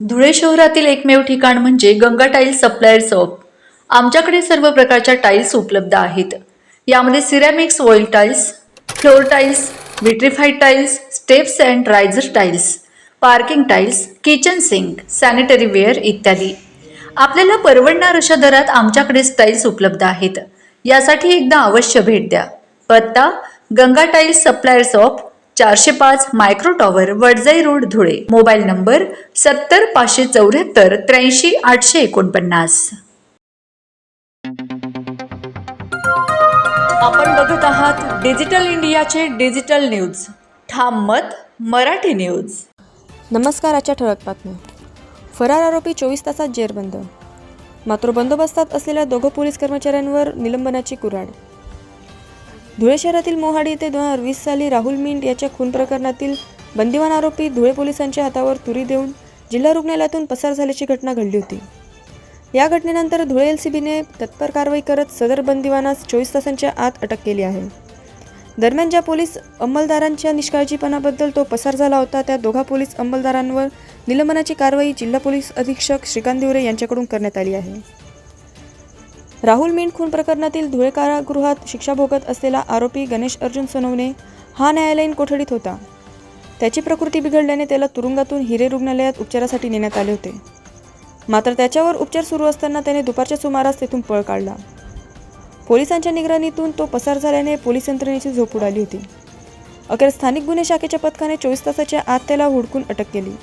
धुळे शहरातील एकमेव ठिकाण म्हणजे गंगा टाइल्स सप्लायर शॉप। आमच्याकडे सर्व प्रकारच्या टाइल्स उपलब्ध आहेत। यामध्ये ceramics, oil tiles, floor tiles, vitrified tiles, steps and riser tiles, parking tiles, kitchen sink, sanitary ware इत्यादी। आपल्याला परवडणार अशा दरात आमच्याकडे टाइल्स उपलब्ध आहेत। यासाठी एकदा अवश्य भेट द्या। पत्ता Ganga tiles supplier shop, 405 micro tower, Wadjai road, Dhule. Mobile number 70 574 83 849। आपण बघत आहात डिजिटल इंडियाचे डिजिटल न्यूज। ठाम मत मराठी न्यूज। नमस्कार। आजच्या ठळक बातम्या। फरार आरोपी 24 तासात जेरबंद। मात्र बंदोबस्तात असलेल्या दोघं पोलीस कर्मचाऱ्यांवर निलंबनाची कुऱ्हाड। धुळे शहरातील मोहाडी येथे 2020 साली राहुल मिंट याच्या खून प्रकरणातील बंदिवान आरोपी धुळे पोलिसांच्या हातावर तुरी देऊन जिल्हा रुग्णालयातून पसार झाल्याची घटना घडली होती। या घटनेनंतर धुळे LCBने तत्पर कारवाई करत सदर बंदिवानास 24 तासांच्या आत अटक केली आहे। दरम्यान ज्या पोलीस अंमलदारांच्या निष्काळजीपणाबद्दल तो पसार झाला होता, त्या दोघा पोलीस अंमलदारांवर निलंबनाची कारवाई जिल्हा पोलीस अधीक्षक श्रीकांत दिवरे यांच्याकडून करण्यात आली आहे। राहुल मिंट खून प्रकरणातील धुळे कारागृहात शिक्षा भोगत असलेला आरोपी गणेश अर्जुन सोनवणे हा न्यायालयीन कोठडीत होता। त्याची प्रकृती बिघडल्याने त्याला तुरुंगातून हिरे रुग्णालयात उपचारासाठी नेण्यात आले होते। मात्र त्याच्यावर उपचार सुरू असताना त्याने दुपारच्या सुमारास तेथून पळ काढला। पोलिसांच्या निगराणीतून तो पसार झाल्याने पोलीस यंत्रणेची झोप उडाली होती। अखेर स्थानिक गुन्हे शाखेच्या पथकाने 24 तासाच्या आत त्याला हुडकून अटक केली।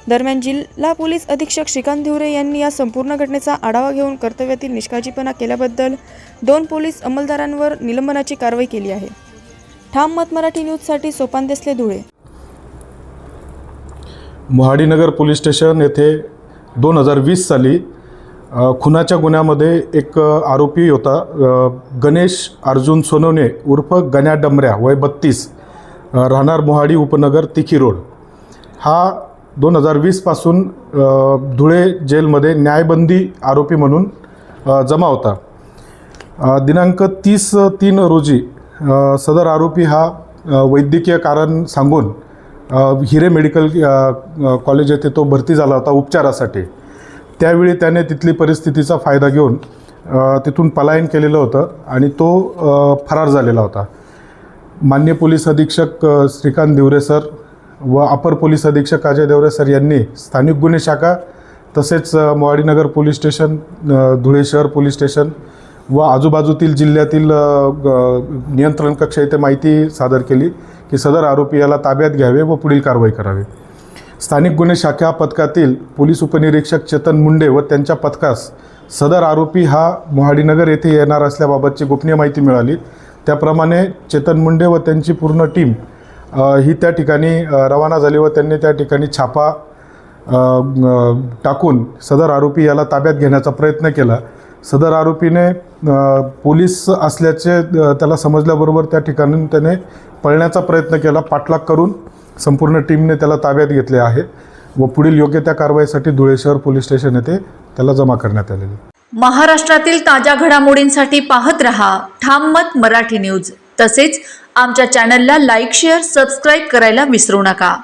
दरम्यान जिल्हा पोलीस अधीक्षक श्रीकांत दिवरे यांनी या संपूर्ण घटनेचा आढावा घेऊन कर्तव्यातील निष्काळजीपणा केल्याबद्दल 2 पोलीस अंमलदारांवर निलंबनाची कारवाई केली आहे। ठाम मत मराठी न्यूजसाठी सोपान देसले, धुळे। मोहाडी नगर पोलीस स्टेशन येथे 2020 साली खुनाच्या गुन्ह्यामध्ये एक आरोपी होता, गणेश अर्जुन सोनवणे उर्फ गण्या डमऱ्या, वय 32, राहणार मोहाडी उपनगर, तिखी रोड। हा 2020 पासून धुळे जेलमध्ये न्यायबंदी आरोपी म्हणून जमा होता। दिनांक 30/3 रोजी सदर आरोपी हा वैद्यकीय कारण सांगून हिरे मेडिकल कॉलेज येथे तो भरती झाला होता उपचारासाठी। त्यावेळी त्याने तिथली परिस्थितीचा फायदा घेऊन तिथून पलायन केलेलं होतं आणि तो फरार झालेला होता। माननीय पोलीस अधीक्षक श्रीकांत दिवरे सर व अपर पोलीस अधीक्षक अजय देवरे सर यांनी स्थानिक गुन्हे शाखा तसेच मोहाडी नगर पोलीस स्टेशन, धुळे शहर पोलीस स्टेशन व आजूबाजूतील जिल्ह्यातील नियंत्रण कक्ष येथे माहिती सादर केली की सदर आरोपी याला ताब्यात घ्यावे व पुढील कारवाई करावी। स्थानिक गुन्हे शाखा पथकातील पोलीस उपनिरीक्षक चेतन मुंडे व त्यांच्या पथकास सदर आरोपी हा मोहाडी नगर येथे येणार असल्याबाबतची गोपनीय माहिती मिळाली। त्याप्रमाणे चेतन मुंडे व त्यांची पूर्ण टीम ही त्या ठिकाणी रवाना झाली व त्यांनी त्या ठिकाणी छापा टाकून सदर आरोपी याला ताब्यात घेण्याचा प्रयत्न केला। सदर आरोपीने पोलीस असल्याचे त्याला समजल्याबरोबर त्या ठिकाणी त्याने पळण्याचा प्रयत्न केला। पाठलाग करून संपूर्ण टीमने त्याला ताब्यात घेतले आहे व पुढील योग्य त्या कारवाईसाठी धुळे शहर पोलीस स्टेशन येथे त्याला जमा करण्यात आलेले। महाराष्ट्रातील ताज्या घडामोडींसाठी पाहत रहा ठाम मत मराठी न्यूज। तसेच आमच्या चॅनलला लाईक, शेअर, सबस्क्राईब करायला विसरू नका।